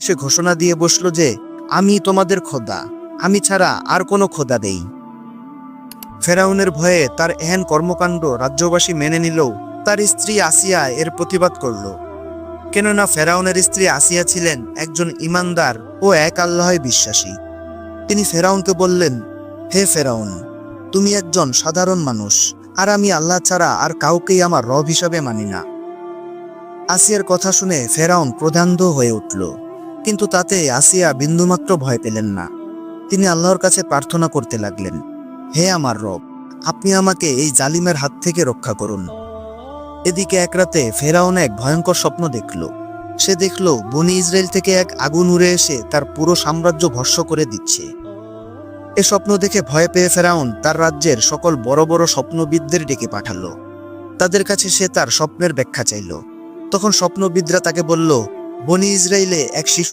সে ঘোষণা দিয়ে বসল যে আমি তোমাদের খোদা, আমি ছাড়া আর কোনো খোদা নেই। ফেরাউনের ভয়ে তার এহেন কর্মকাণ্ড রাজ্যবাসী মেনে নিলেও তার স্ত্রী আসিয়া এর প্রতিবাদ করল। কেননা ফেরাউনের স্ত্রী আসিয়া ছিলেন একজন ঈমানদার ও এক আল্লাহে বিশ্বাসী। তিনি ফেরাউনকে বললেন, হে ফেরাউন, তুমি একজন সাধারণ মানুষ, আর আমি আল্লাহ ছাড়া আর কাউকেই আমার রব হিসাবে মানি না। আসিয়ার কথা শুনে ফেরাউন ক্রোধান্ধ হয়ে উঠল, কিন্তু তাতে আসিয়া বিন্দুমাত্র ভয় পেলেন না। তিনি আল্লাহর কাছে প্রার্থনা করতে লাগলেন, হে আমার রব, আপনি আমাকে এই জালিমের হাত থেকে রক্ষা করুন। এদিকে এক রাতে ফেরাউন এক ভয়ঙ্কর স্বপ্ন দেখল। সে দেখল বনি ইসরায়েল থেকে এক আগুন উড়ে এসে তার পুরো সাম্রাজ্য ভস্ম করে দিচ্ছে। এ স্বপ্ন দেখে ভয় পেয়ে ফেরাউন তার রাজ্যের সকল বড় বড় স্বপ্নবিদদের ডেকে পাঠালো। তাদের কাছে সে তার স্বপ্নের ব্যাখ্যা চাইল। তখন স্বপ্নবিদরা তাকে বলল, বনি ইসরায়েলে এক শিশু